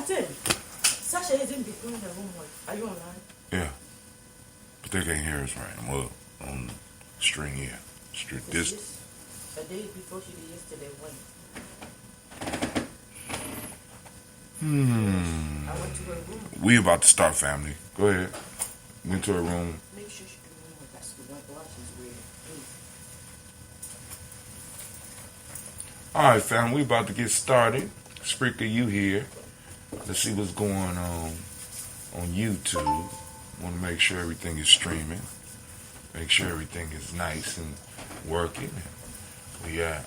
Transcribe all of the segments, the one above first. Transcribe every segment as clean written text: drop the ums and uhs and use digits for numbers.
Captain, Sasha isn't doing her homework. Are you online? Yeah. But they can't hear us right. Well, on string here. This. A day before she did yesterday, when? I went to her room. We about to start, family. Go ahead. Went to her room. Make sure she do homework. That's the one watch is weird. Alright, fam, we about to get started. Spreaker, you here. Let's see what's going on YouTube. Want to make sure everything is streaming. Make sure everything is nice and working. We're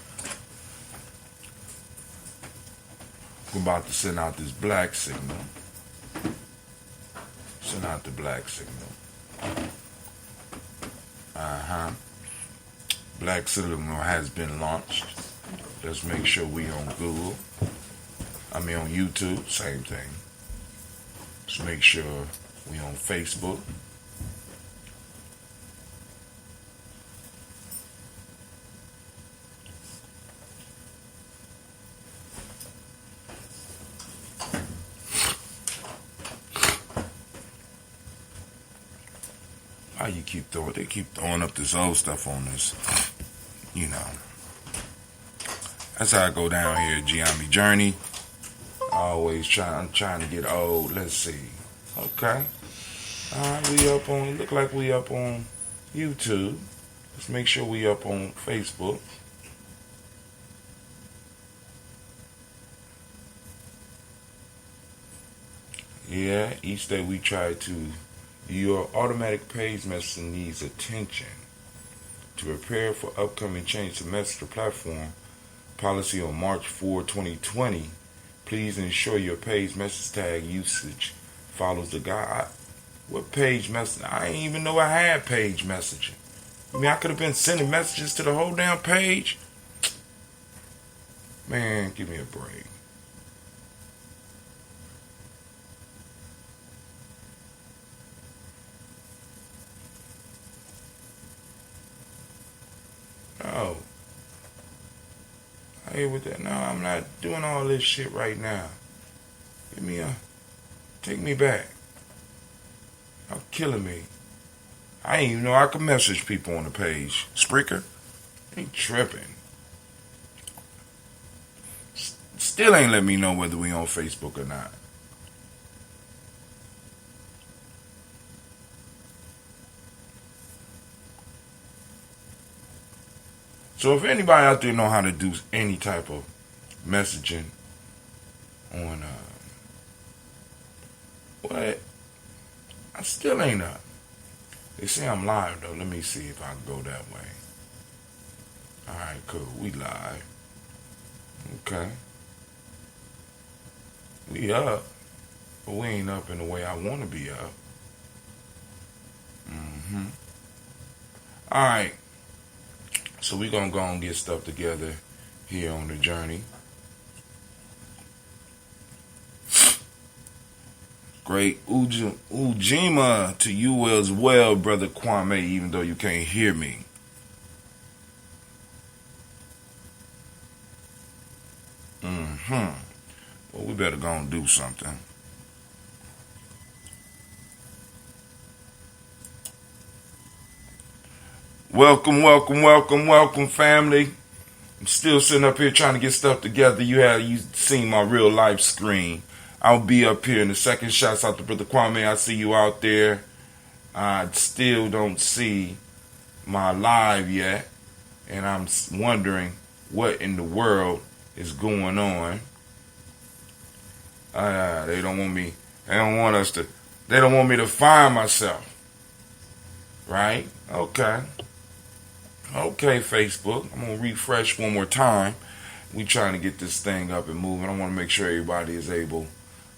about to send out this black signal. Send out the black signal. Black signal has been launched. Let's make sure we on Google. On YouTube, same thing. Let's make sure we on Facebook. How you keep throwing? They keep throwing up this old stuff on this. You know. That's how I go down here at Gye-Nyame Journey. I'm trying to get old. Let's see. Okay. Alright, look like we up on YouTube. Let's make sure we up on Facebook. Yeah, each day we try to. Your automatic page message needs attention. To prepare for upcoming change to messenger platform policy on March 4, 2020, please ensure your page message tag usage follows the guide. What page message? I didn't even know I had page messaging. I could have been sending messages to the whole damn page. Man, give me a break. No. I hear with that. No, I'm not doing all this shit right now. Take me back. Y'all killing me. I didn't even know I could message people on the page. Spreaker? Ain't tripping. Still ain't let me know whether we on Facebook or not. So if anybody out there know how to do any type of messaging on what? I still ain't up. They say I'm live though. Let me see if I can go that way. Alright, cool. We live. Okay. We up. But we ain't up in the way I want to be up. Alright. So we're going to go and get stuff together here on the journey. Great Ujima to you as well, Brother Kwame, even though you can't hear me. Well, we better go and do something. Welcome, family. I'm still sitting up here trying to get stuff together. You seen my real life screen. I'll be up here in a second. Shouts out to Brother Kwame. I see you out there. I still don't see my live yet. And I'm wondering what in the world is going on. They don't want me to find myself. Right? Okay, Facebook. I'm going to refresh one more time. We trying to get this thing up and moving. I want to make sure everybody is able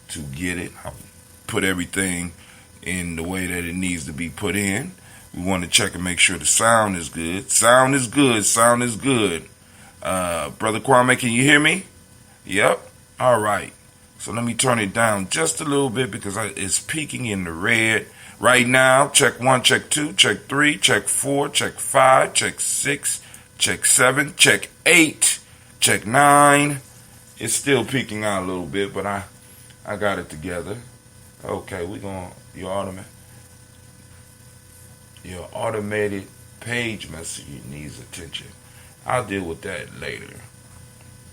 to get it. I'll put everything in the way that it needs to be put in. We want to check and make sure the sound is good. Sound is good. Brother Kwame, can you hear me? Yep. All right. So let me turn it down just a little bit because it's peaking in the red. Right now, check 1, check 2, check 3, check 4, check 5, check 6, check 7, check 8, check 9. It's still peaking out a little bit, but I got it together. Okay, your automated page message needs attention. I'll deal with that later.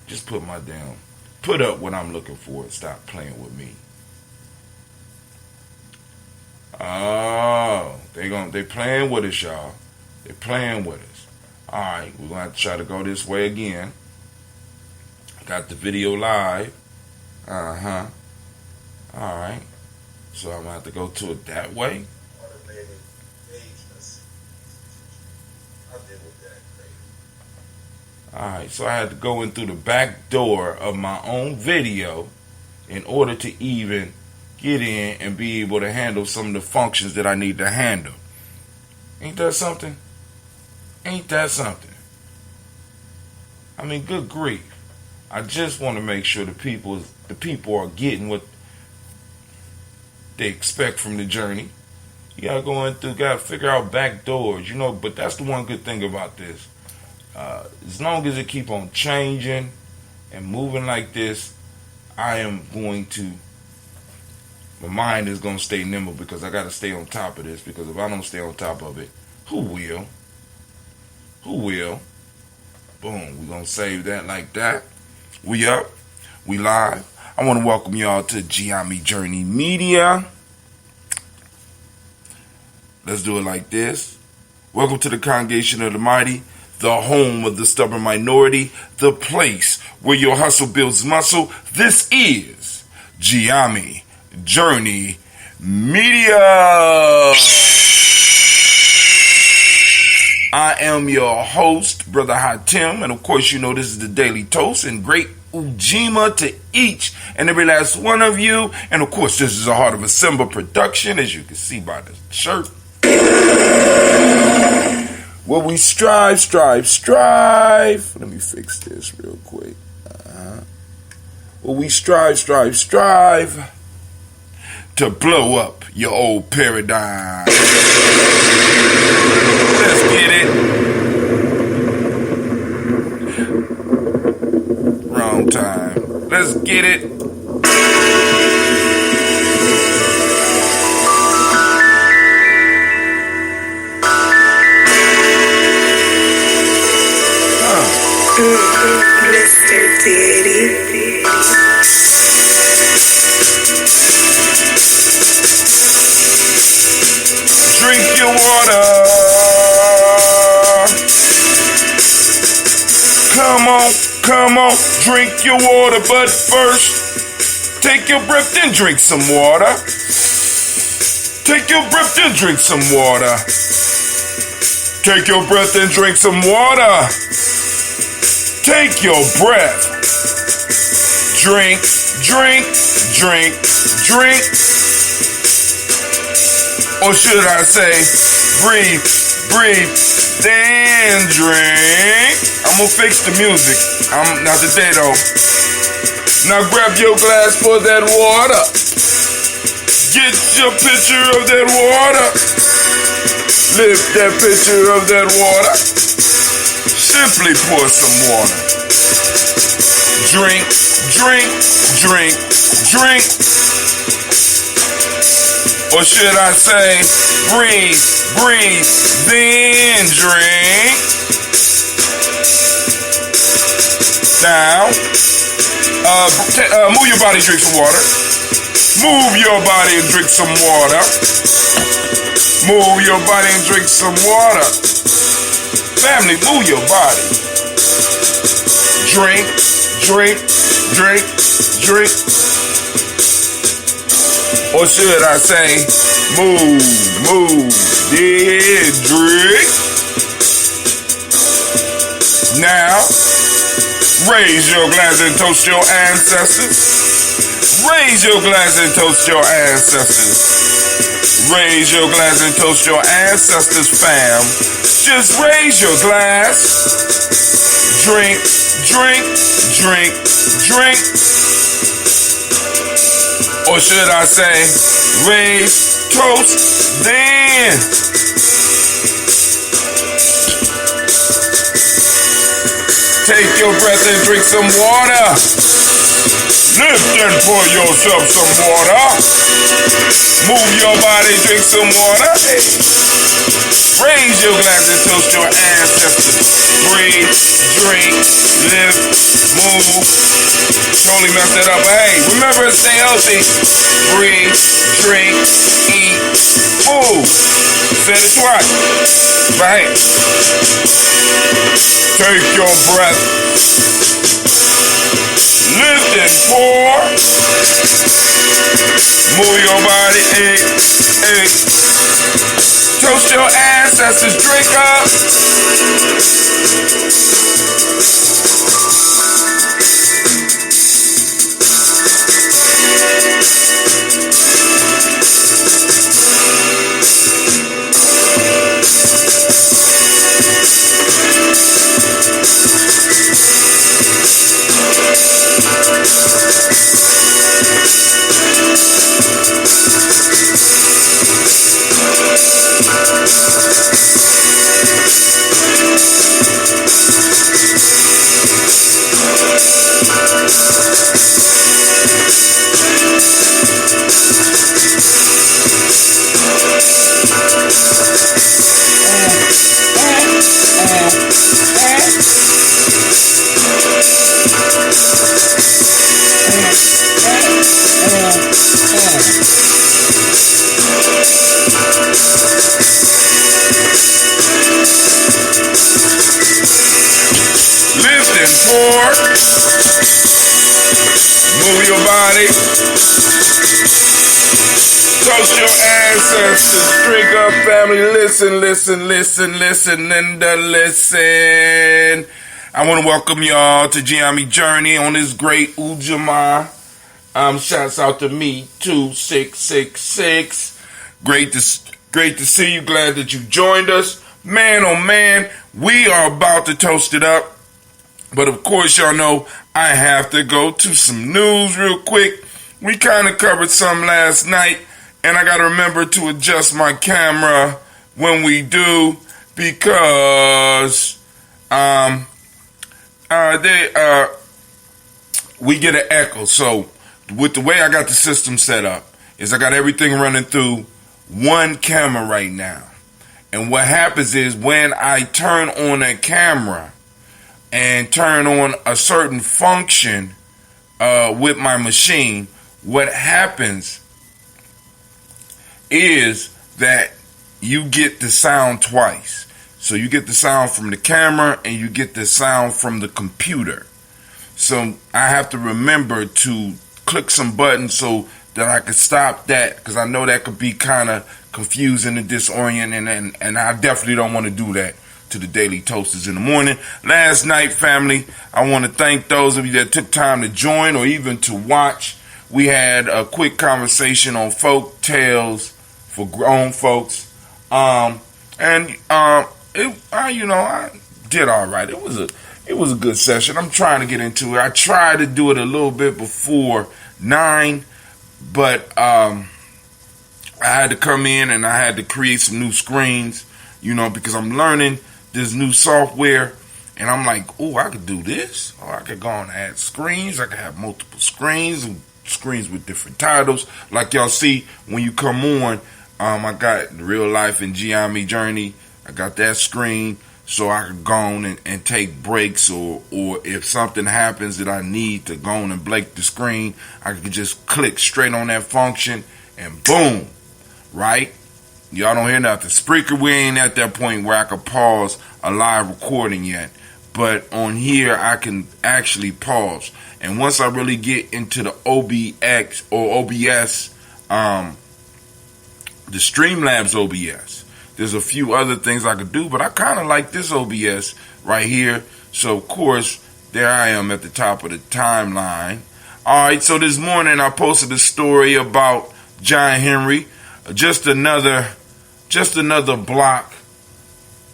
Just put up what I'm looking for and stop playing with me. Oh, they playing with us, y'all. They playing with us. All right, we're gonna have to try to go this way again. Got the video live. All right. So I'm gonna have to go to it that way. Automated page message. I'll deal with that later. All right. So I had to go in through the back door of my own video in order to even get in and be able to handle some of the functions that I need to handle. Ain't that something? Ain't that something? I mean, good grief. I just want to make sure the people are getting what they expect from the journey. You gotta go in through, gotta figure out back doors, but that's the one good thing about this. As long as it keep on changing and moving like this, my mind is going to stay nimble because I got to stay on top of this, because if I don't stay on top of it, who will? Who will? Boom, we're going to save that like that. We up. We live. I want to welcome y'all to Gye-Nyame Journey Media. Let's do it like this. Welcome to the Congregation of the Mighty, the home of the stubborn minority, the place where your hustle builds muscle. This is Gye-Nyame Journey Media. I am your host, Brother Hatim, and of course this is the Daily Toast, and great Ujima to each and every last one of you. And of course this is a Heart of a Simba production, as you can see by the shirt. Well, we strive. Let me fix this real quick. Well, we strive to blow up your old paradigm. Let's get it. Wrong time. Let's get it. Mr. Diddy. Drink your water. Come on, drink your water, but first, take your breath and drink some water. Take your breath and drink some water. Take your breath and drink some water. Take your breath. Drink. Or should I say, breathe, then drink. I'm gonna fix the music. Not today though. Now grab your glass for that water. Get your picture of that water. Lift that picture of that water. Simply pour some water. Drink. Or should I say, breathe, then drink. Now, move your body, drink some water. Move your body and drink some water. Move your body and drink some water. Family, move your body. Drink. Or should I say, move, then drink. Now, raise your glass and toast your ancestors. Raise your glass and toast your ancestors. Raise your glass and toast your ancestors, fam. Just raise your glass. Drink. Or should I say, raise, toast, then. Take your breath and drink some water. Lift and pour yourself some water. Move your body, drink some water. Hey. Raise your glass and toast your ancestors. Breathe, drink, live, move. Totally messed that up. Hey, remember to stay healthy. Breathe, drink, eat, move. Said it twice. But hey, take your breath. Lift and pour. Move your body. Hey, hey. Toast your ancestors. Drink up. Lift and pour. Move your body. Toast your ancestors. Drink up, family. Listen, and listen. I want to welcome y'all to Gye-Nyame Journey on this great Ujima. Shouts out to me 2666. Great to see you. Glad that you joined us. Man, oh man, we are about to toast it up. But of course, y'all know I have to go to some news real quick. We kind of covered some last night, and I got to remember to adjust my camera when we do because we get an echo. So with the way I got the system set up is I got everything running through one camera right now. And what happens is when I turn on that camera and turn on a certain function with my machine, what happens is that you get the sound twice. So you get the sound from the camera and you get the sound from the computer. So I have to remember to click some buttons so that I can stop that, because I know that could be kind of confusing and disorienting, and I definitely don't want to do that to the Daily Toasters in the morning. Last night, family, I want to thank those of you that took time to join or even to watch. We had a quick conversation on folk tales for grown folks, I did all right. It was a good session. I'm trying to get into it. I tried to do it a little bit before 9, but I had to come in and I had to create some new screens, because I'm learning this new software, and I'm like, oh, I could do this. Or I could go on and add screens. I could have multiple screens with different titles. Like y'all see when you come on, I got Real Life and Gye-Nyame Journey. I got that screen so I could go on and take breaks, or if something happens that I need to go on and break the screen, I could just click straight on that function and boom, right? Y'all don't hear nothing. Spreaker, we ain't at that point where I could pause a live recording yet. But on here, I can actually pause. And once I really get into the OBS, the Streamlabs OBS, there's a few other things I could do, but I kind of like this OBS right here. So, of course, there I am at the top of the timeline. All right, so this morning I posted a story about John Henry, just another block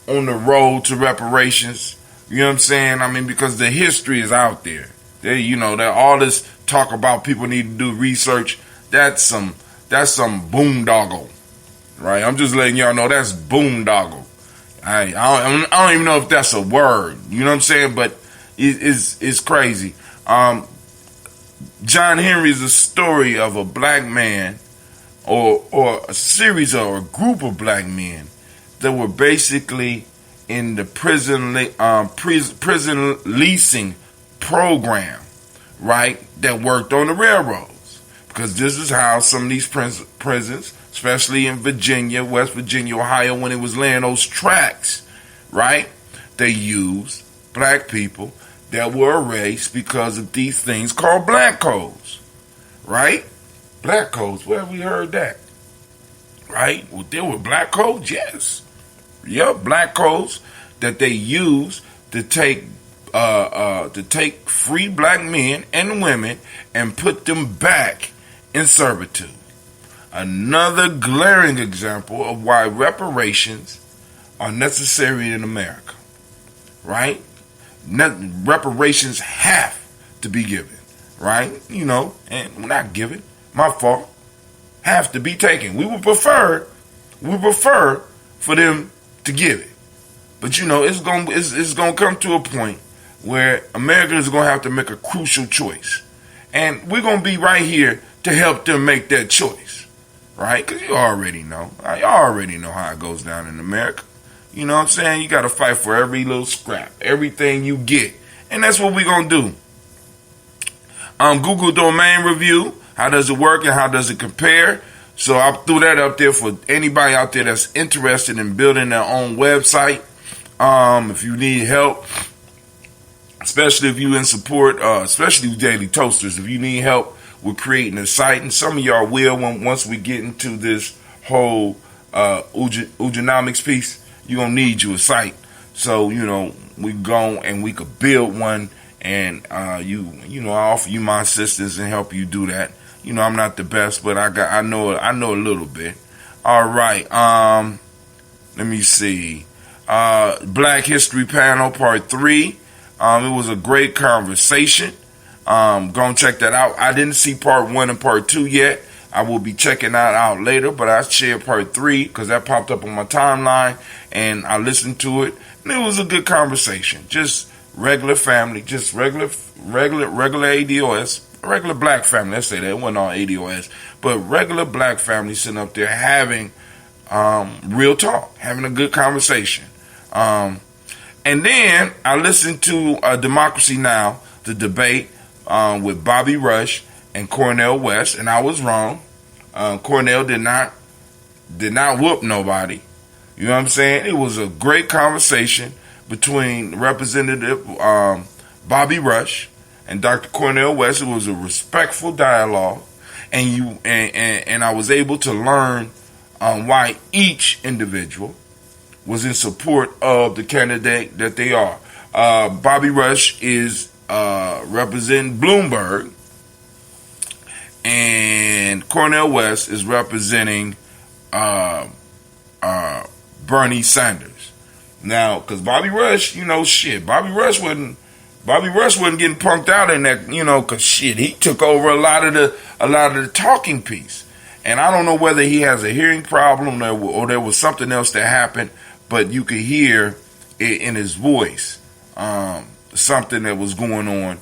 on the road to reparations. You know what I'm saying? I mean, because the history is out there. That all this talk about people need to do research, that's some boondoggle, right? I'm just letting y'all know that's boondoggle. I don't even know if that's a word. You know what I'm saying? But it's crazy. John Henry is a story of a black man or a series or a group of black men that were basically in the prison leasing program, right, that worked on the railroads. Because this is how some of these prisons, especially in Virginia, West Virginia, Ohio, when it was laying those tracks, right, they used black people that were erased because of these things called black codes, right? Black codes, where have we heard that? Right? Well, there were black codes, yes. Yep, black codes that they used to take free black men and women and put them back in servitude. Another glaring example of why reparations are necessary in America, right? Reparations have to be given, right? And not given, my fault, have to be taken. We would prefer for them to give it. But it's gonna come to a point where America is gonna have to make a crucial choice. And we're gonna be right here to help them make that choice. Right? Because you already know. You already know how it goes down in America. You know what I'm saying? You gotta fight for every little scrap, everything you get. And that's what we're gonna do. Google domain review. How does it work and how does it compare? So I threw that up there for anybody out there that's interested in building their own website. If you need help, especially if you're in support, especially with Daily Toasters, if you need help with creating a site, and some of y'all will once we get into this whole Ujima piece, you're going to need you a site. So, we go and we could build one, and I offer you my assistance and help you do that. I'm not the best, but I know a little bit. All right. Let me see. Black History Panel Part 3. It was a great conversation. Go and check that out. I didn't see Part 1 and Part 2 yet. I will be checking that out later, but I shared Part 3 because that popped up on my timeline, and I listened to it, and it was a good conversation. Just regular family, just regular ADOS, regular black family. Let's say that. It wasn't all ADOS, but regular black family sitting up there having real talk, having a good conversation. And then I listened to Democracy Now!, the debate with Bobby Rush and Cornel West, and I was wrong. Cornel did not whoop nobody. You know what I'm saying? It was a great conversation between Representative Bobby Rush and Dr. Cornel West. It was a respectful dialogue, and I was able to learn why each individual was in support of the candidate that they are. Bobby Rush is representing Bloomberg, and Cornel West is representing Bernie Sanders. Now, because Bobby Rush, Bobby Rush wasn't getting punked out in that, because he took over a lot of the talking piece. And I don't know whether he has a hearing problem or there was something else that happened, but you could hear it in his voice, something that was going on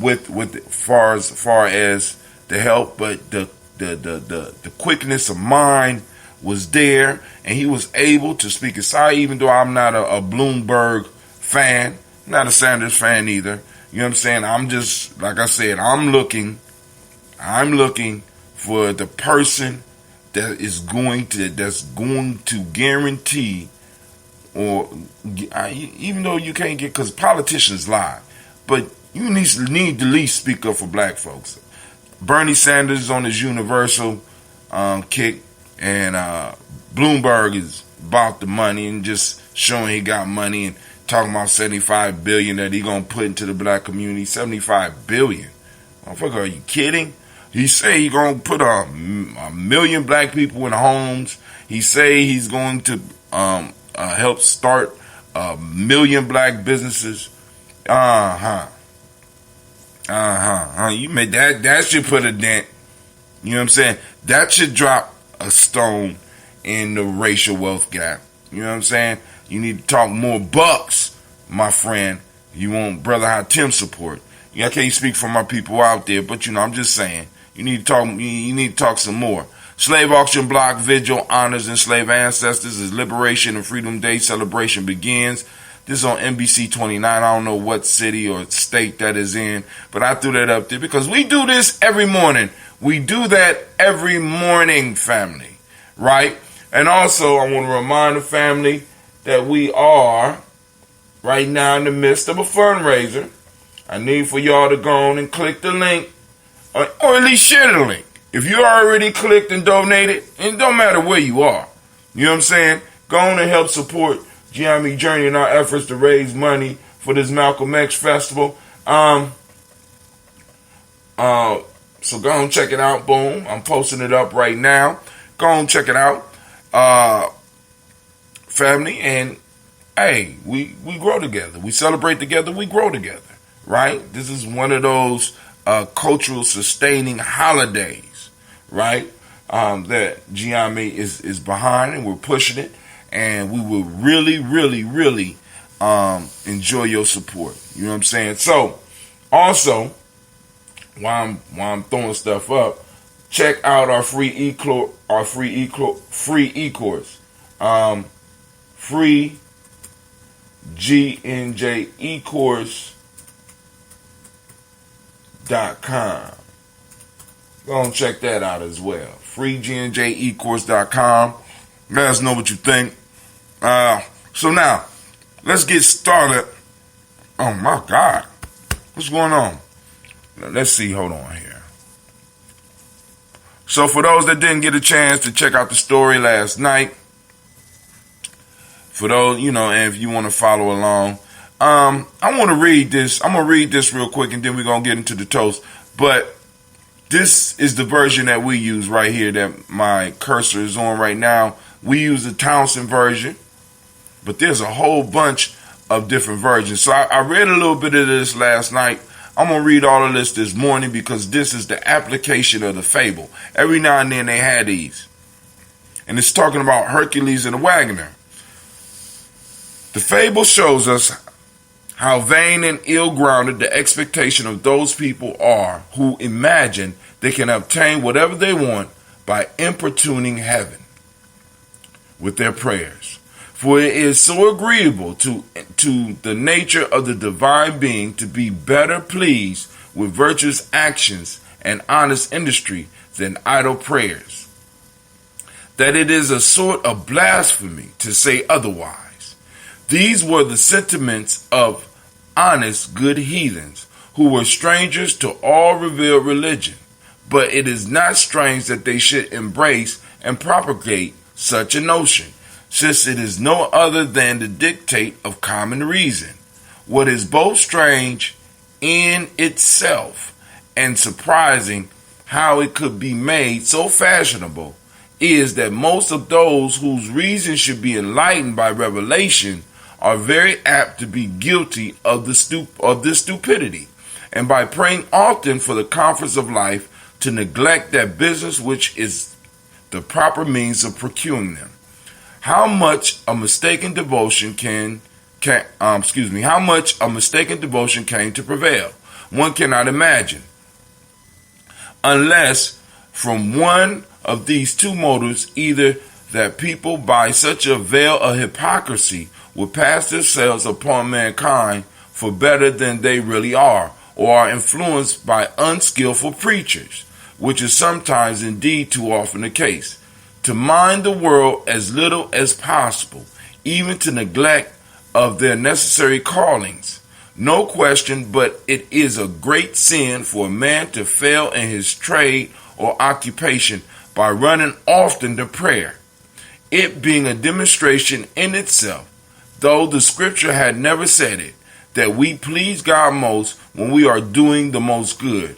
with far as the help, but the quickness of mind was there, and he was able to speak his side. Even though I'm not a Bloomberg fan, not a Sanders fan either. You know what I'm saying? I'm just, like I said, I'm looking for the person that's going to guarantee, or even though you can't get, because politicians lie, but you need to at least speak up for black folks. Bernie Sanders is on his universal kick, and Bloomberg is about the money and just showing he got money and talking about $75 billion that he gonna put into the black community. $75 billion, motherfucker, are you kidding? He say he gonna put a million black people in homes. He say he's going to help start a million black businesses. You made that should put a dent. You know what I'm saying? That should drop a stone in the racial wealth gap. You know what I'm saying? You need to talk more bucks, my friend. You want Brother Hatim support. I can't speak for my people out there, but I'm just saying, you need to talk. You need to talk some more. Slave auction block vigil honors enslaved ancestors as Liberation and Freedom Day celebration begins. This is on NBC 29. I don't know what city or state that is in, but I threw that up there because we do this every morning. We do that every morning, family, right? And also, I want to remind the family that we are right now in the midst of a fundraiser. I need for y'all to go on and click the link, or at least share the link. If you already clicked and donated, it don't matter where you are. You know what I'm saying? Go on and help support Gye-Nyame Journey in our efforts to raise money for this Malcolm X festival. So go on, check it out. Boom. I'm posting it up right now. Go on, check it out. Family, and hey, we grow together. We celebrate together. We grow together. Right? This is one of those cultural sustaining holidays, right? That Gye-Nyame is behind, and we're pushing it, and we will really, really, really enjoy your support. You know what I'm saying? So, also, while I'm throwing stuff up, check out our free e-course, free GNJ e-course.com. Go and check that out as well. freegnjecourse.com. Let us know what you think. So now, let's get started. Oh my God. What's going on? Now, let's see. Hold on here. So for those that didn't get a chance to check out the story last night, for those, and if you want to follow along, I want to read this. I'm going to read this real quick, and then we're going to get into the toast. But this is the version that we use right here that my cursor is on right now. We use the Townsend version, but there's a whole bunch of different versions. So I read a little bit of this last night. I'm going to read all of this morning because this is the application of the fable. Every now and then they had these. And it's talking about Hercules and the Wagoner. The fable shows us how vain and ill-grounded the expectation of those people are who imagine they can obtain whatever they want by importuning heaven with their prayers. For it is so agreeable to the nature of the divine being to be better pleased with virtuous actions and honest industry than idle prayers, that it is a sort of blasphemy to say otherwise. These were the sentiments of honest, good heathens, who were strangers to all revealed religion. But it is not strange that they should embrace and propagate such a notion, since it is no other than the dictate of common reason. What is both strange in itself and surprising how it could be made so fashionable is that most of those whose reason should be enlightened by revelation are very apt to be guilty of this stupidity, and by praying often for the comforts of life, to neglect that business which is the proper means of procuring them. How much a mistaken devotion came to prevail, one cannot imagine, unless from one of these two motives, either that people by such a veil of hypocrisy will pass themselves upon mankind for better than they really are, or are influenced by unskillful preachers, which is sometimes indeed too often the case, to mind the world as little as possible, even to neglect of their necessary callings. No question but it is a great sin for a man to fail in his trade or occupation by running often to prayer, it being a demonstration in itself, though the scripture had never said it, that we please God most when we are doing the most good.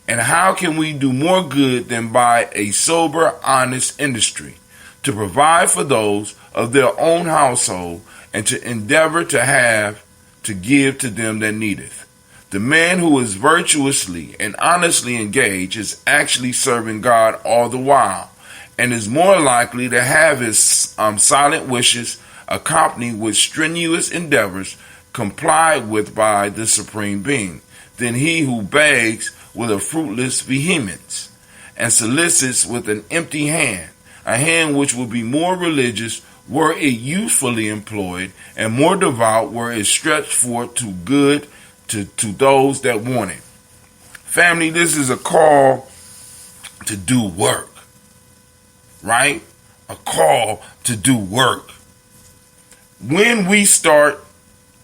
And how can we do more good than by a sober, honest industry, to provide for those of their own household, and to endeavor to have to give to them that needeth? The man who is virtuously and honestly engaged is actually serving God all the while, and is more likely to have his silent wishes accompanied with strenuous endeavors complied with by the Supreme Being, than he who begs with a fruitless vehemence, and solicits with an empty hand, a hand which would be more religious were it usefully employed, and more devout were it stretched forth to good to those that want it. Family, this is a call to do work, right? A call to do work. When we start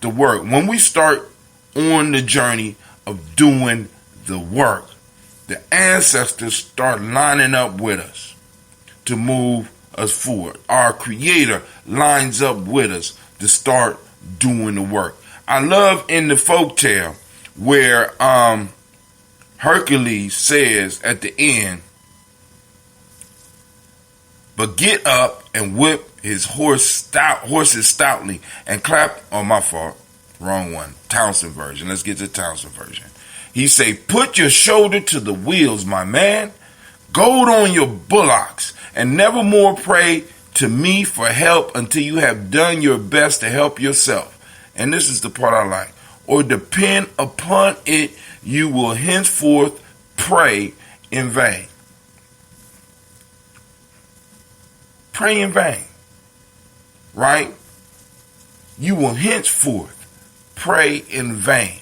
the work, when we start on the journey of doing the work, the ancestors start lining up with us to move us forward. Our Creator lines up with us to start doing the work. I love in the folktale where Hercules says at the end, but get up and whip his horses stoutly and clap. Oh, my fault. Wrong one. Townsend version. Let's get to Townsend version. He say, put your shoulder to the wheels, my man. Gold on your bullocks, and never more pray to me for help until you have done your best to help yourself. And this is the part I like. Or depend upon it, you will henceforth pray in vain. Pray in vain. Right? You will henceforth pray in vain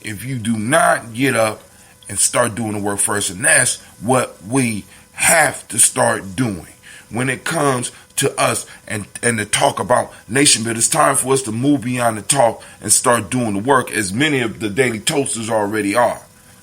if you do not get up and start doing the work first. And that's what we have to start doing when it comes to us and to talk about nation building. It's time for us to move beyond the talk and start doing the work, as many of the Daily Toasters already are.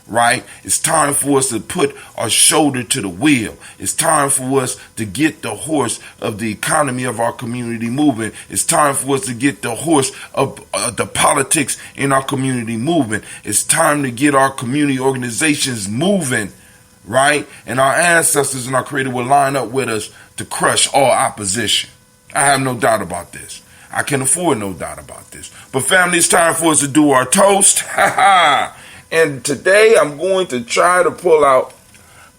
Right? It's time for us to put our shoulder to the wheel. It's time for us to get the horse of the economy of our community moving. It's time for us to get the horse of the politics in our community moving. It's time to get our community organizations moving, right? And our ancestors and our Creator will line up with us to crush all opposition. I have no doubt about this. I can afford no doubt about this. But family, it's time for us to do our toast. Ha ha! And today I'm going to try to pull out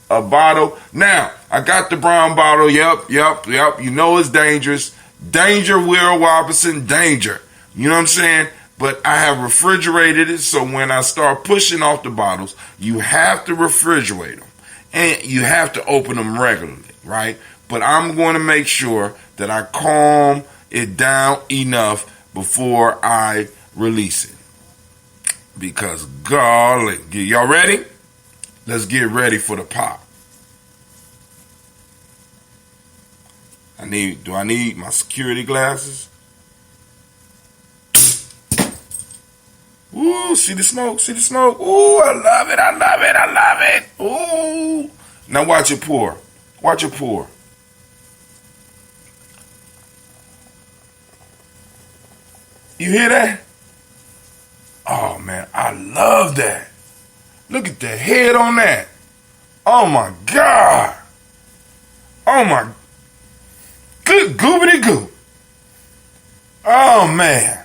a bottle. Now, I got the brown bottle. Yep. You know it's dangerous. Danger, Will Robinson, danger. You know what I'm saying? But I have refrigerated it, so when I start pushing off the bottles, you have to refrigerate them. And you have to open them regularly, right? But I'm going to make sure that I calm it down enough before I release it. Because golly, y'all ready? Let's get ready for the pop. Do I need my security glasses? Ooh, see the smoke, Ooh, I love it. Ooh. Now watch it pour. You hear that? Oh, man, I love that. Look at the head on that. Oh, my God. Oh, my. Good goobity goo. Oh, man.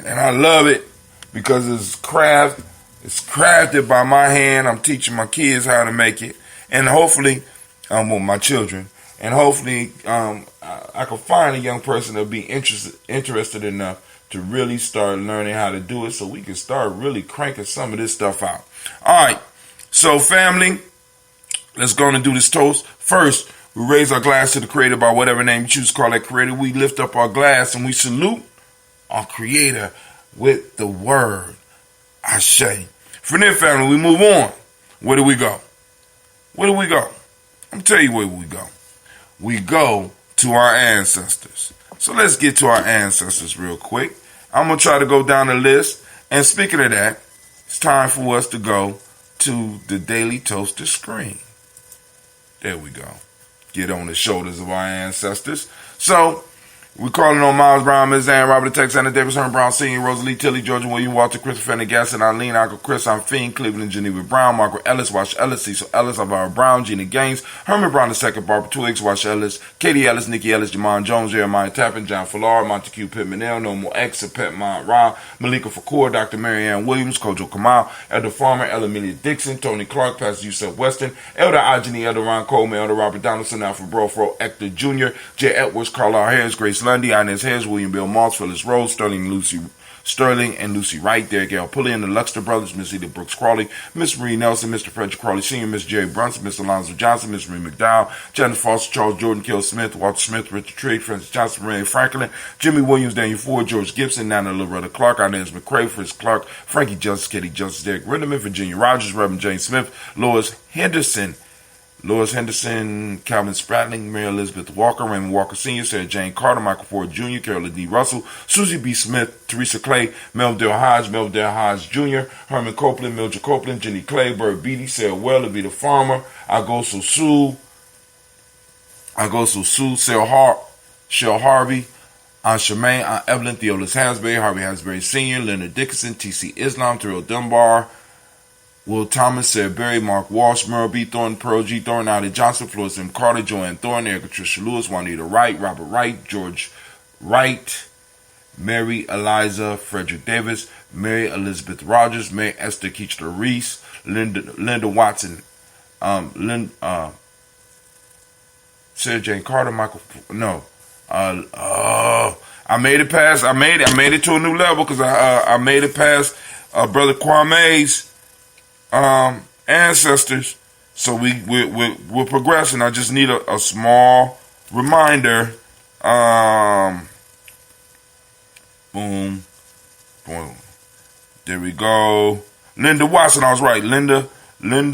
And I love it because it's crafted by my hand. I'm teaching my kids how to make it. And hopefully, well, my children. And hopefully, I can find a young person that'll be interested enough to really start learning how to do it so we can start really cranking some of this stuff out. All right. So, family, let's go and do this toast. First, we raise our glass to the Creator by whatever name you choose to call that Creator. We lift up our glass and we salute our Creator with the word Ashe. From there, family, we move on. Where do we go? I'm going to tell you where we go. We go to our ancestors. So let's get to our ancestors real quick. I'm going to try to go down the list. And speaking of that, it's time for us to go to the Daily Toaster screen. There we go. Get on the shoulders of our ancestors. So, we're calling on Miles Brown, Ms. Ann, Robert Tex, Anna Davis, Herman Brown, Sr., Rosalie Tilly, Georgia William, Walter, Christopher Fanny Gasson, Eileen, Uncle Chris, I'm Fiend, Cleveland, Geneva Brown, Margaret Ellis, Wash Ellis, Cecil Ellis, Alvaro Brown, Gina Gaines, Herman Brown II, Barbara Twiggs, Wash Ellis, Katie Ellis, Nikki Ellis, Jamon Jones, Jeremiah Tappan, John Fallar, Montague Pittman, No More X, Pet Mont Ra, Malika Fakour, Dr. Marianne Williams, Kojo Kamal, Elder Farmer, Ella Amelia Dixon, Tony Clark, Pastor Yusef Weston, Elder Ajani, Elder Ron Coleman, Elder Robert Donaldson, Alfred Brofro, Hector Jr., J. Edwards, Carlisle Harris, Grace Lundy, Inez Harris, William Bill Moss, Phyllis Rose, Sterling Lucy Sterling and Lucy Wright, Derek L. Pulley and the Luxter brothers, Miss Edith Brooks Crawley, Miss Marie Nelson, Mr. Frederick Crawley Sr., Miss Jerry Brunson, Mr. Alonzo Johnson, Miss Marie McDowell, Janice Foster, Charles Jordan, Kill Smith, Walter Smith, Richard Trigg, Francis Johnson, Ray Franklin, Jimmy Williams, Daniel Ford, George Gibson, Nana Loretta Clark, Inez McCrae, Fritz Clark, Frankie Justice, Kitty Justice, Derek Ritterman, Virginia Rogers, Reverend James Smith, Lois Henderson, Calvin Spratling, Mary Elizabeth Walker, Raymond Walker Sr., Sarah Jane Carter, Michael Ford Jr., Carolyn D. Russell, Susie B. Smith, Teresa Clay, Melville Hodge Jr., Herman Copeland, Mildred Copeland, Jenny Clay, Bird Beatty, Sarah Well, Evita Farmer, Agoso Sue, Shell Harvey, Aunt Shemaine, Aunt Evelyn, Theolis Hansberry, Harvey Hansberry Sr., Leonard Dickinson, T.C. Islam, Terrell Dunbar, Will Thomas, Sarah Berry, Mark Walsh, Merle B. Thornton, Pearl G. Thornton, Audie Johnson, Florence M. Carter, Joanne Thornton, Erica Tricia Lewis, Juanita Wright, Robert Wright, George Wright, Mary Eliza Frederick Davis, Mary Elizabeth Rogers, Mary Esther Keechler Reese, Linda Watson, Sarah Jane Carter, I made it past. I made it to a new level because I made it past Brother Kwame's ancestors. So we're progressing. I just need a small reminder. Boom. There we go. Linda Watson. I was right. Linda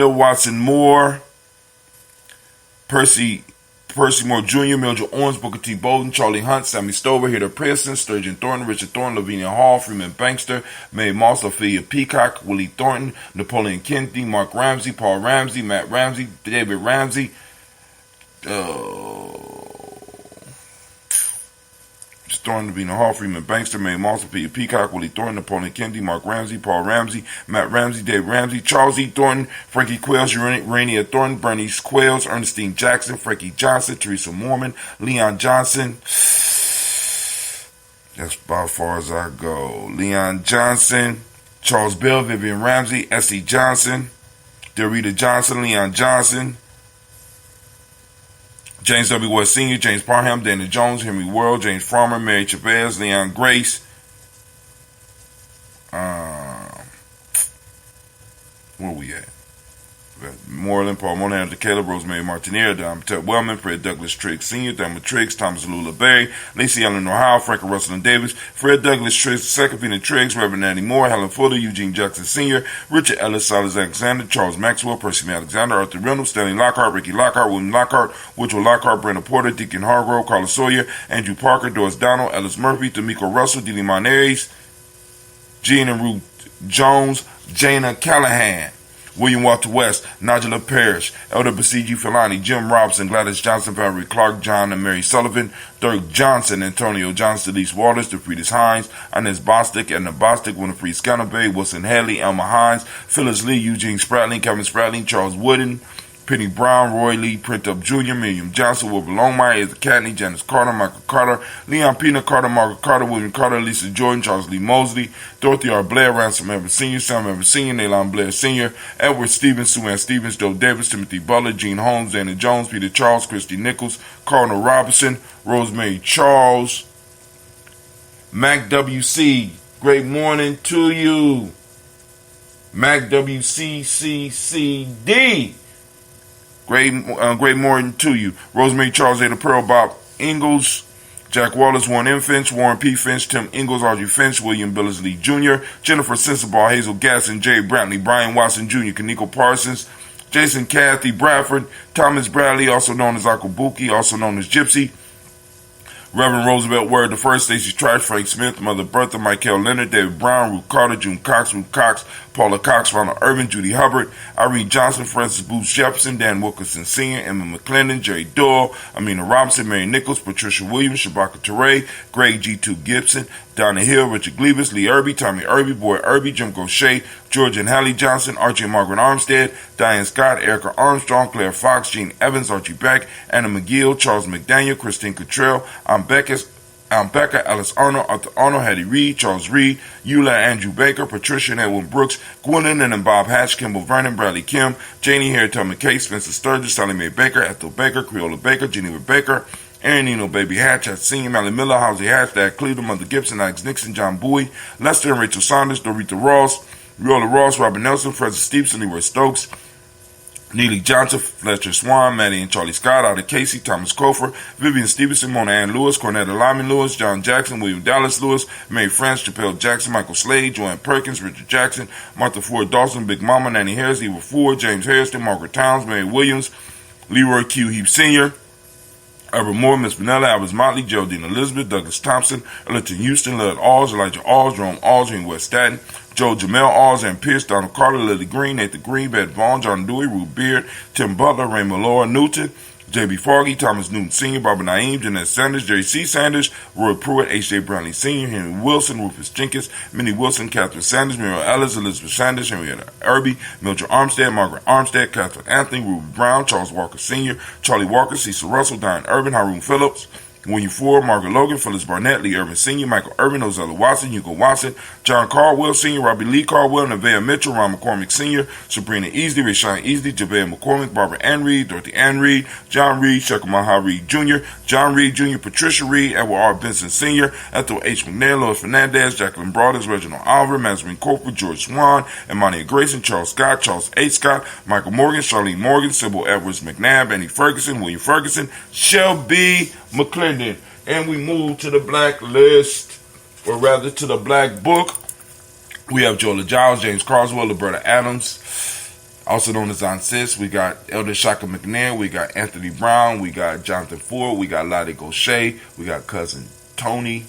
Watson Moore. Percy Moore Jr., Mildred Owens, Booker T. Bolden, Charlie Hunt, Sammy Stover, Hitter Pearson, Sturgeon Thornton, Richard Thornton, Lavinia Hall, Freeman Bankster, Mae Moss, Ophelia Peacock, Willie Thornton, Napoleon Kennedy, Mark Ramsey, Paul Ramsey, Matt Ramsey, David Ramsey, Thornton, Lavinia Hall, Freeman Bankster, Mae Moss, Ophelia Peacock, Willie Thornton, Napoleon Kennedy, Mark Ramsey, Paul Ramsey, Matt Ramsey, Dave Ramsey, Charles E. Thornton, Frankie Quails, Urania Thornton, Bernice Quails, Ernestine Jackson, Frankie Johnson, Teresa Mormon, Leon Johnson. That's about as far as I go. Leon Johnson, Charles Bell, Vivian Ramsey, S.E. Johnson, Dorita Johnson, Leon Johnson, James W. West Sr., James Parham, Dana Jones, Henry Worrell, James Farmer, Mary Chavez, Leon Grace, where we at? Moreland, Paul Monahan, Caleb, Rosemary Martineer, Don Ted Wellman, Fred Douglas Triggs Sr., Thelma Triggs, Thomas Lula Berry, Lacey Eleanor Howe, Franklin Russell and Davis, Fred Douglas Triggs II, Peter Triggs, Reverend Nanny Moore, Helen Fuller, Eugene Jackson Sr., Richard Ellis, Silas Alexander, Charles Maxwell, Percy Alexander, Arthur Reynolds, Stanley Lockhart, Ricky Lockhart, William Lockhart, Woodrow Lockhart, Brenda Porter, Deacon Hargrove, Carla Sawyer, Andrew Parker, Doris Donald, Ellis Murphy, D'Amico Russell, Dili Monares, Jean and Ruth Jones, Jana Callahan, William Walter West, Nigella Parrish, Elder Basiji Filani, Jim Robson, Gladys Johnson, Valerie Clark, John and Mary Sullivan, Dirk Johnson, Antonio Johnson, Delise Waters, DeFriedis Hines, Inez Bostic, Edna Bostic, Winifred Scanabay, Wilson Hadley, Elma Hines, Phyllis Lee, Eugene Spratling, Kevin Spratling, Charles Wooden, Penny Brown, Roy Lee, Print Up Jr., Miriam Johnson, Wilbur Longmire, Ezra Catney, Janice Carter, Michael Carter, Leon Pina Carter, Margaret Carter, William Carter, Lisa Jordan, Charles Lee Mosley, Dorothy R. Blair, Ransom Everett Sr., Sam Everett Sr., Naylon Blair Sr., Edward Stevens, Sue Ann Stevens, Joe Davis, Timothy Butler, Gene Holmes, Dana Jones, Peter Charles, Christy Nichols, Cardinal Robinson, Rosemary Charles, Mac W.C., great morning to you. Mac W.C.C.C.D., Great morning to you. Rosemary Charles, Ada Pearl, Bob Ingalls, Jack Wallace, Warren M. Finch, Warren P. Finch, Tim Ingalls, Audrey Finch, William Billingsley Jr., Jennifer Sensabaugh, Hazel Gasson, Jay Brantley, Brian Watson Jr., Kaniko Parsons, Jason Kathy Bradford, Thomas Bradley, also known as Akabuki, also known as Gypsy, Reverend Roosevelt Word the First, Stacey Trice, Frank Smith, Mother Bertha, Michael Leonard, David Brown, Ruth Carter, June Cox, Ruth Cox, Paula Cox, Ronald Irvin, Judy Hubbard, Irene Johnson, Francis Booth Jefferson, Dan Wilkinson Sr., Emma McClendon, Jerry Doyle, Amina Robinson, Mary Nichols, Patricia Williams, Shabaka Teray, Greg G2 Gibson, Donna Hill, Richard Gleavis, Lee Irby, Tommy Irby, Boy Irby, Jim Gaucher, George and Hallie Johnson, Archie and Margaret Armstead, Diane Scott, Erica Armstrong, Claire Fox, Gene Evans, Archie Beck, Anna McGill, Charles McDaniel, Christine Cottrell, Becca, Alice Arnold, Arthur Arnold, Hattie Reed, Charles Reed, Eula, Andrew Baker, Patricia and Edwin Brooks, Gwendolyn and Bob Hatch, Kimball Vernon, Bradley Kim, Janie Harry, Tom McKay, Spencer Sturgis, Sally Mae Baker, Ethel Baker, Creola Baker, Geneva Baker, Aaron Eno, Baby Hatch, Senior, Mally Miller, Housie Hatch, Dad Cleveland, Mother Gibson, Alex Nixon, John Bowie, Lester and Rachel Saunders, Dorita Ross, Viola Ross, Robert Nelson, Francis Stevenson, Leroy Stokes, Neely Johnson, Fletcher Swan, Maddie and Charlie Scott, Ada Casey, Thomas Kofer, Vivian Stevenson, Mona Ann Lewis, Cornetta Lyman Lewis, John Jackson, William Dallas Lewis, Mary France, Chappelle Jackson, Michael Slade, Joanne Perkins, Richard Jackson, Martha Ford Dawson, Big Mama, Nanny Harris, Eva Ford, James Harrison, Margaret Towns, Mary Williams, Leroy Q. Heap Sr., Albert Moore, Miss Benella, Albert Motley, Geraldine Elizabeth, Douglas Thompson, Ellington Houston, Lud Alls, Elijah Alls, Jerome Alls, in West Staten, Joe Jamel Alls, and Pierce, Donald Carter, Lily Green, Nathan Green, Beth Vaughn, John Dewey, Ruth Beard, Tim Butler, Raymond Laura Newton, J.B. Foggy, Thomas Newton Sr., Barbara Naeem, Jeanette Sanders, J.C. Sanders, Roy Pruitt, H.J. Brownlee Sr., Henry Wilson, Rufus Jenkins, Minnie Wilson, Catherine Sanders, Muriel Ellis, Elizabeth Sanders, Henrietta Irby, Mildred Armstead, Margaret Armstead, Catherine Anthony, Ruby Brown, Charles Walker Sr., Charlie Walker, Cecil Russell, Diane Urban, Haroon Phillips, William Ford, Margaret Logan, Phyllis Barnett, Lee Irvin Sr., Michael Irvin, Ozella Watson, Hugo Watson, John Caldwell Sr., Robbie Lee Caldwell, Nevaeh Mitchell, Ron McCormick Sr., Sabrina Easley, Rashawn Easley, Javea McCormick, Barbara Ann Reed, Dorothy Ann Reed, John Reed, Shekamaha Reed Jr., John Reed Jr., Patricia Reed, Edward R. Benson Sr., Ethel H. McNair, Lois Fernandez, Jacqueline Broaders, Reginald Oliver, Mazarine Corporal, George Swan, Imania Grayson, Charles Scott, Charles H. Scott, Michael Morgan, Charlene Morgan, Sybil Edwards McNabb, Annie Ferguson, William Ferguson, Shelby McClendon. And we move to the black list, or rather to the black book. We have Jola Giles, James Carswell, Roberta Adams, also known as Aunt Sis. We got Elder Shaka McNair. We got Anthony Brown. We got Jonathan Ford. We got Lottie Gaucher. We got Cousin Tony.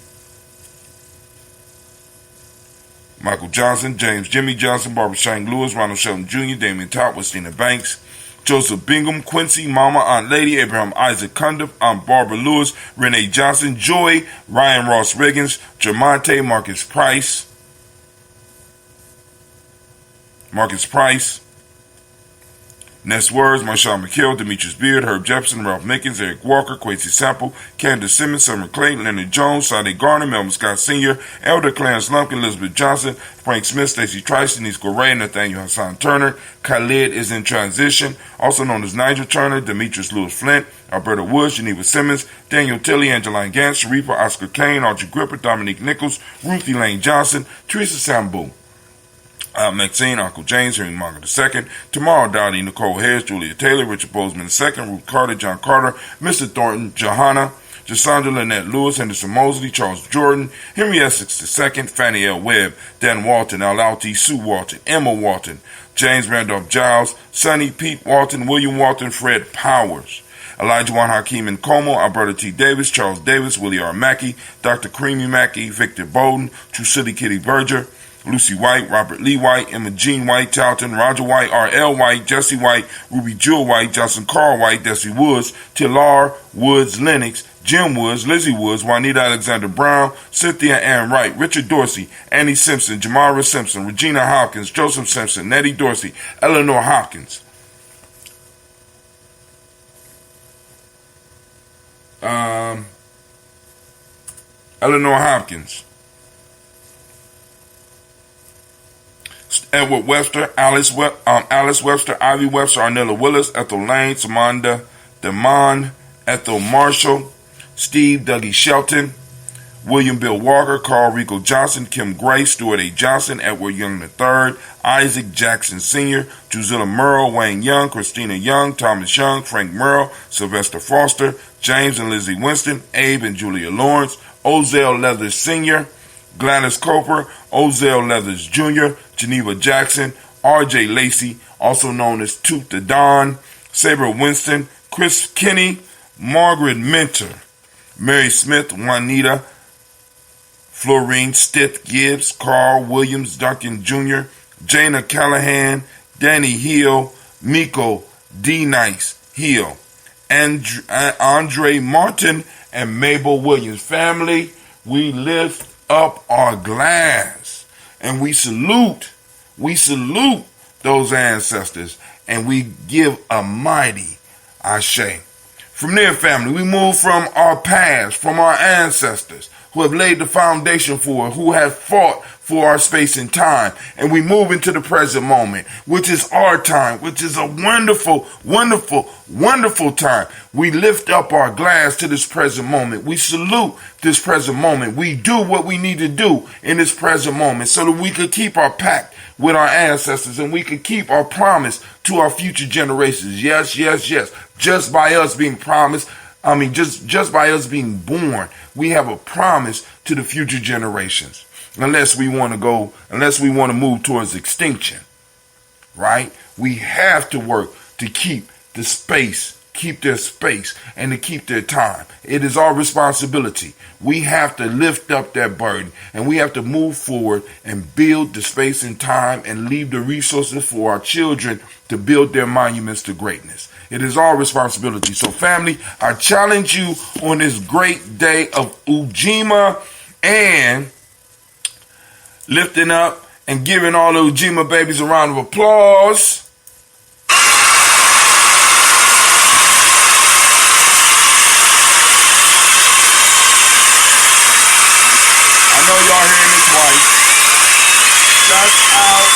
Michael Johnson, James Jimmy Johnson, Barbara Shank Lewis, Ronald Shelton Jr., Damian Top, Westina Banks, Joseph Bingham, Quincy, Mama, Aunt Lady, Abraham Isaac Cundiff, Aunt Barbara Lewis, Renee Johnson, Joy, Ryan Ross Riggins, Jermonte, Marcus Price, Ness Words, Marshawn McHale, Demetrius Beard, Herb Jepson, Ralph Mickens, Eric Walker, Quincy Sample, Candace Simmons, Summer Clayton, Leonard Jones, Sonny Garner, Melvin Scott Sr., Elder Clarence Lumpkin, Elizabeth Johnson, Frank Smith, Stacey Trice, Denise Goray, Nathaniel Hassan Turner. Khalid is in transition, also known as Nigel Turner, Demetrius Lewis Flint, Alberta Woods, Geneva Simmons, Daniel Tilley, Angeline Gantz, Sharifa, Oscar Kane, Archie Gripper, Dominique Nichols, Ruthie Lane Johnson, Teresa Sambu, Maxine, Uncle James, Henry Monger II, Tamara Dowdy, Nicole Harris, Julia Taylor, Richard Bozeman II, Ruth Carter, John Carter, Mr. Thornton, Johanna, Jasandra Lynette Lewis, Henderson Mosley, Charles Jordan, Henry Essex II, Fannie L. Webb, Dan Walton, Al-Alti, Sue Walton, Emma Walton, James Randolph Giles, Sonny Pete Walton, William Walton, Fred Powers, Elijah Juan Hakeem Nkomo, Alberta T. Davis, Charles Davis, Willie R. Mackey, Dr. Creamy Mackey, Victor Bowden, True City Kitty Berger, Lucy White, Robert Lee White, Emma Jean White, Talton, Roger White, R.L. White, Jesse White, Ruby Jewel White, Johnson Carl White, Desi Woods, Tillar Woods Lennox, Jim Woods, Lizzie Woods, Juanita Alexander Brown, Cynthia Ann Wright, Richard Dorsey, Annie Simpson, Jamara Simpson, Regina Hopkins, Joseph Simpson, Nettie Dorsey, Eleanor Hopkins. Eleanor Hopkins. Edward Webster, Alice Webster, Ivy Webster, Arnella Willis, Ethel Lane, Samanda Demond, Ethel Marshall, Steve Dougie Shelton, William Bill Walker, Carl Rico Johnson, Kim Gray, Stuart A. Johnson, Edward Young III, Isaac Jackson Sr., Drusilla Merle, Wayne Young, Christina Young, Thomas Young, Frank Merle, Sylvester Foster, James and Lizzie Winston, Abe and Julia Lawrence, Ozell Leathers Sr., Gladys Coper, Ozell Leathers Jr., Geneva Jackson, R.J. Lacey, also known as Toot the Don, Sabre Winston, Chris Kinney, Margaret Minter, Mary Smith, Juanita, Florine Stith Gibbs, Carl Williams Duncan Jr., Jana Callahan, Danny Hill, Miko D. Nice Hill, Andre Martin, and Mabel Williams. Family, we lift up our glass and we salute those ancestors, and we give a mighty ashe. From there, family, we move from our past, from our ancestors who have laid the foundation for it, who have fought for our space and time. And we move into the present moment, which is our time, which is a wonderful, wonderful, wonderful time. We lift up our glass to this present moment. We salute this present moment. We do what we need to do in this present moment so that we could keep our pact with our ancestors and we could keep our promise to our future generations. Yes, yes, yes. Just by us being promised, just by us being born, we have a promise to the future generations. Unless we want to move towards extinction, right? We have to work to keep their space, and to keep their time. It is our responsibility. We have to lift up that burden, and we have to move forward and build the space and time and leave the resources for our children to build their monuments to greatness. It is our responsibility. So family, I challenge you on this great day of Ujima and lifting up and giving all the Ujima babies a round of applause. I know y'all hearing this twice. Shouts out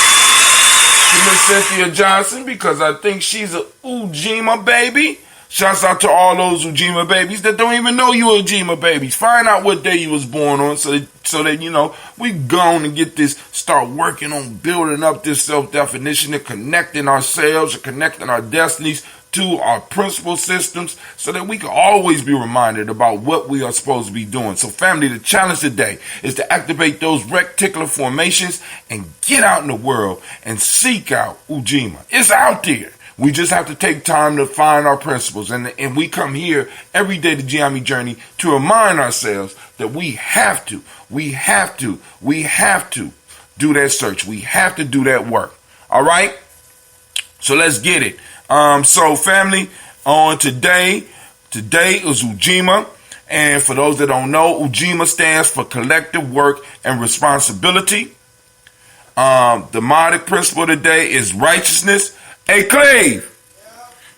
to Miss Cynthia Johnson because I think she's a Ujima baby. Shouts out to all those Ujima babies that don't even know you Ujima babies. Find out what day you was born on so that we gone and get this, start working on building up this self-definition and connecting ourselves and connecting our destinies to our principal systems so that we can always be reminded about what we are supposed to be doing. So family, the challenge today is to activate those reticular formations and get out in the world and seek out Ujima. It's out there. We just have to take time to find our principles. And we come here every day to Gye-Nyame Journey to remind ourselves that we have to do that search. We have to do that work. All right? So let's get it. So family, on today is Ujima. And for those that don't know, Ujima stands for collective work and responsibility. The modic principle today is righteousness. Hey, Clave,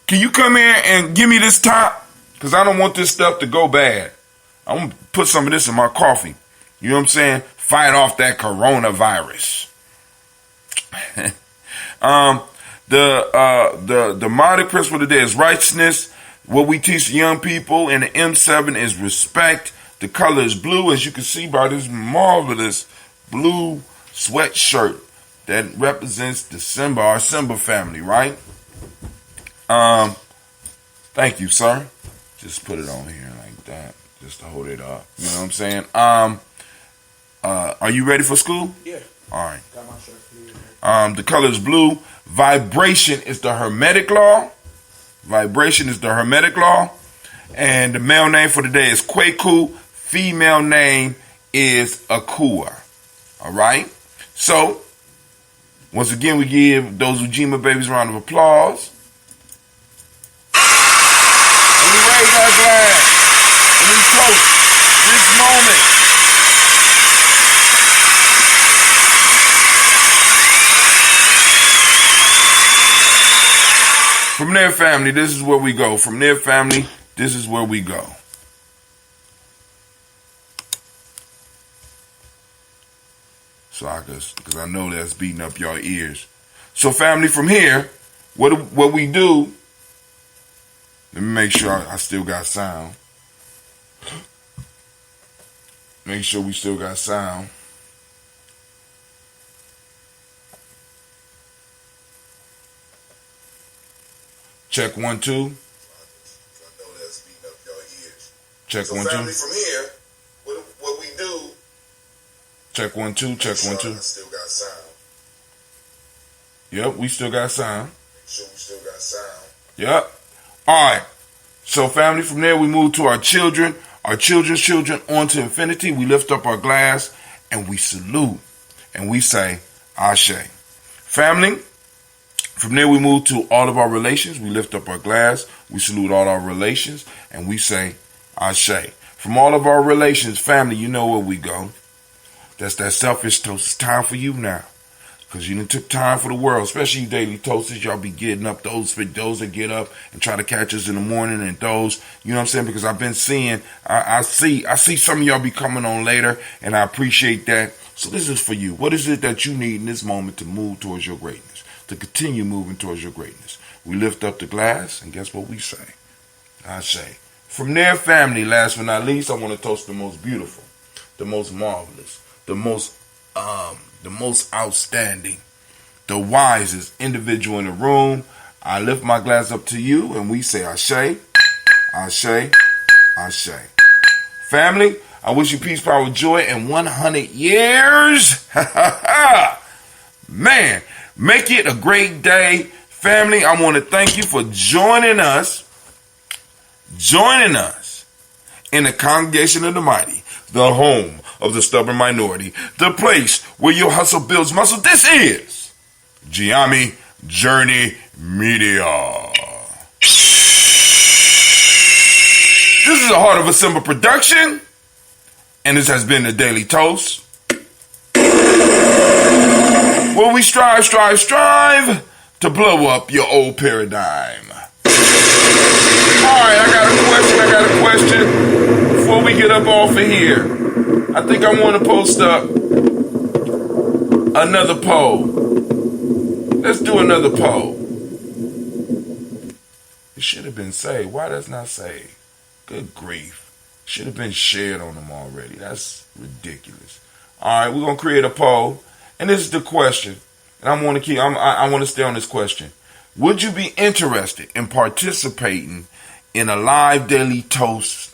can you come here and give me this top? Because I don't want this stuff to go bad. I'm going to put some of this in my coffee. You know what I'm saying? Fight off that coronavirus. The modic principle today is righteousness. What we teach young people in the M7 is respect. The color is blue, as you can see by this marvelous blue sweatshirt that represents the Simba, our Simba family, right? Thank you, sir. Just put it on here like that, just to hold it up. You know what I'm saying? Are you ready for school? Yeah. All right. Got my shirt for you. The color is blue. Vibration is the Hermetic law. Vibration is the Hermetic law. And the male name for today is Kweku. Female name is Akua. All right? So, once again, we give those Ujima babies a round of applause. And we raise our glass. And we toast this moment. From there, family, this is where we go. From there, family, this is where we go. So because I know that's beating up your ears. So family, from here, what we do, let me make sure I still got sound. Make sure we still got sound. Check 1 2. I know that's beating up your ears. Check so 1 2. Family, from here, what we do. Check 1 2. Check 1 2. Still got sound. Yep, we still got sound. Make sure we still got sound. Yep. All right. So, family, from there we move to our children, our children's children, on to infinity. We lift up our glass and we salute and we say, Ashe. Family, from there we move to all of our relations. We lift up our glass, we salute all our relations, and we say, Ashe. From all of our relations, family, you know where we go. That's that selfish toast. It's time for you now. Because you done took time for the world, especially you daily toasters. Y'all be getting up, those that get up and try to catch us in the morning, and those, you know what I'm saying? Because I've been seeing, I see some of y'all be coming on later, and I appreciate that. So this is for you. What is it that you need in this moment to move towards your greatness, to continue moving towards your greatness? We lift up the glass, and guess what we say? I say, from their family, last but not least, I want to toast the most beautiful, the most marvelous, the most outstanding, the wisest individual in the room. I lift my glass up to you, and we say, Ashe, Ashe, Ashe. Family, I wish you peace, power, joy, and 100 years. Man, make it a great day. Family, I want to thank you for joining us in the congregation of the mighty, the home of the stubborn minority, the place where your hustle builds muscle. This is Gye-Nyame Journey Media. This is a Heart of a Simba production, and this has been the Daily Toast, where we strive to blow up your old paradigm. Alright, I got a question before we get up off of here. I think I want to post up another poll. Let's do another poll. It should have been saved. Why that's not saved? Good grief. Should have been shared on them already. That's ridiculous. Alright, we're going to create a poll. And this is the question. And I want to stay on this question. Would you be interested in participating in a live daily toast,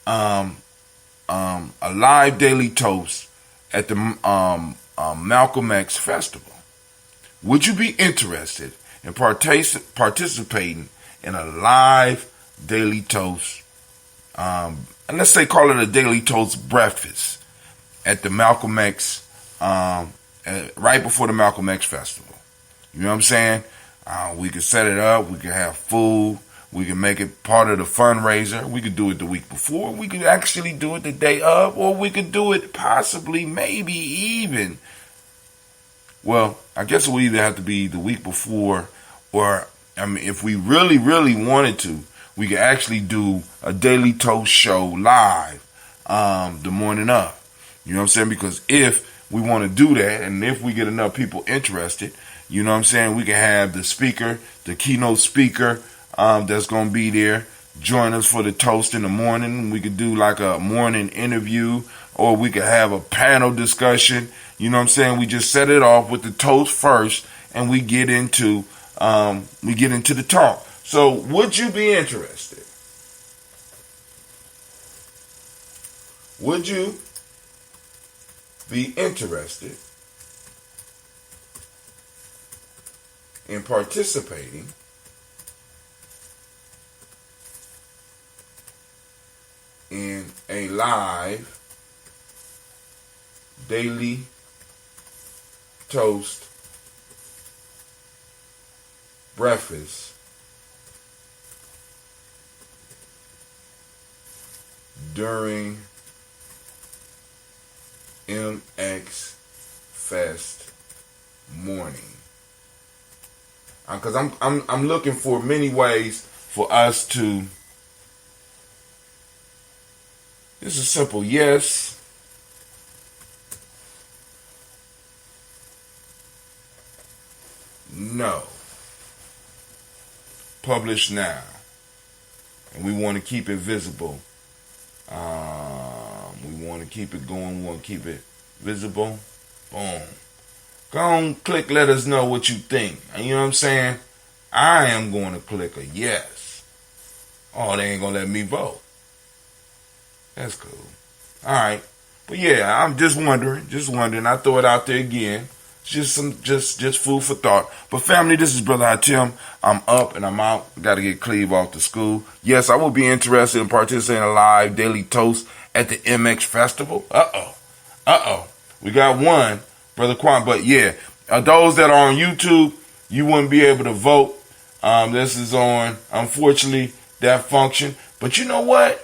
a live daily toast at the Malcolm X Festival? Would you be interested in participating in a live daily toast, and let's say call it a daily toast breakfast at the Malcolm X, right before the Malcolm X Festival? You know what I'm saying? We could set it up. We could have food. We could make it part of the fundraiser. We could do it the week before. We could actually do it the day of. Or we could do it possibly, maybe even. Well, I guess it would either have to be the week before, or, I mean, if we really, really wanted to, we could actually do a Daily Toast show live the morning of. You know what I'm saying? Because if we want to do that, and if we get enough people interested, you know what I'm saying, we can have the speaker, the keynote speaker that's going to be there, join us for the toast in the morning. We could do like a morning interview, or we could have a panel discussion. You know what I'm saying? We just set it off with the toast first, and we get into the talk. So, would you be interested? Would you be interested in participating in a live daily toast breakfast during MX Fest morning? Because I'm looking for many ways for us to. This is simple. Yes. No. Publish now. And we want to keep it visible. We want to keep it going. We want to keep it visible. Boom. Go on, click, let us know what you think. And you know what I'm saying? I am going to click a yes. Oh, they ain't going to let me vote. That's cool. Alright. But yeah, I'm just wondering. I throw it out there again. Just food for thought. But family, this is Brother Hatim. I'm up and I'm out. Got to get Cleve off to school. Yes, I will be interested in participating in a live daily toast at the MX Festival. Uh-oh. We got one, Brother Quan. But yeah, those that are on YouTube, you wouldn't be able to vote. This is on, unfortunately, that function. But you know what?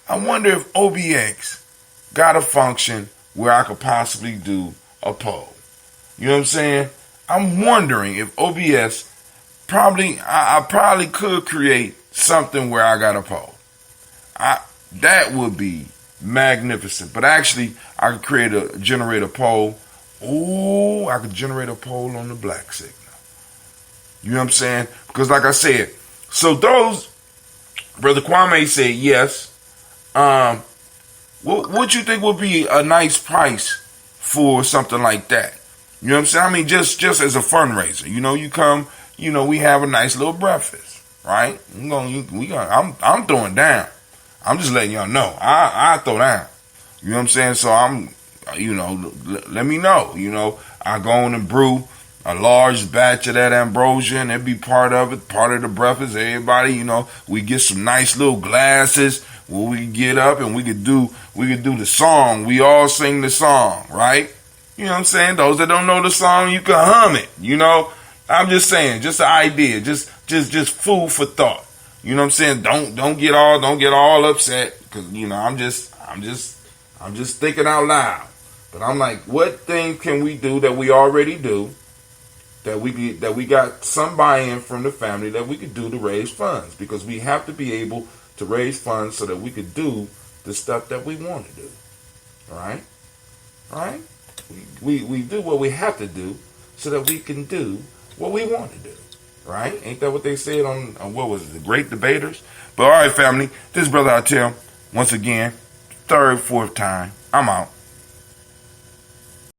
I wonder if OBX got a function where I could possibly do a poll. You know what I'm saying? I'm wondering if OBS I probably could create something where I got a poll. That would be magnificent. But actually, I could generate a poll. Ooh, I could generate a poll on the black signal. You know what I'm saying? Because like I said, so those, Brother Kwame said yes. What you think would be a nice price for something like that? You know what I'm saying? I mean, just as a fundraiser. You know, you come, you know, we have a nice little breakfast, right? I'm throwing down. I'm just letting y'all know. I throw down. You know what I'm saying? So let me know. You know, I go on and brew a large batch of that ambrosia, and it'd be part of it, part of the breakfast. Everybody, you know, we get some nice little glasses where we can get up and we could do the song. We all sing the song, right? You know what I'm saying? Those that don't know the song, you can hum it. You know, I'm just saying, just an idea, just food for thought. You know what I'm saying? Don't get all upset, because you know I'm just thinking out loud. But I'm like, what thing can we do that we already do, that we got some buy-in from the family that we could do to raise funds? Because we have to be able to raise funds so that we could do the stuff that we want to do. All right? We do what we have to do so that we can do what we want to do. Right? Ain't that what they said on what was it, the Great Debaters? But all right, family, this is Brother Artel. Once again, third, fourth time. I'm out.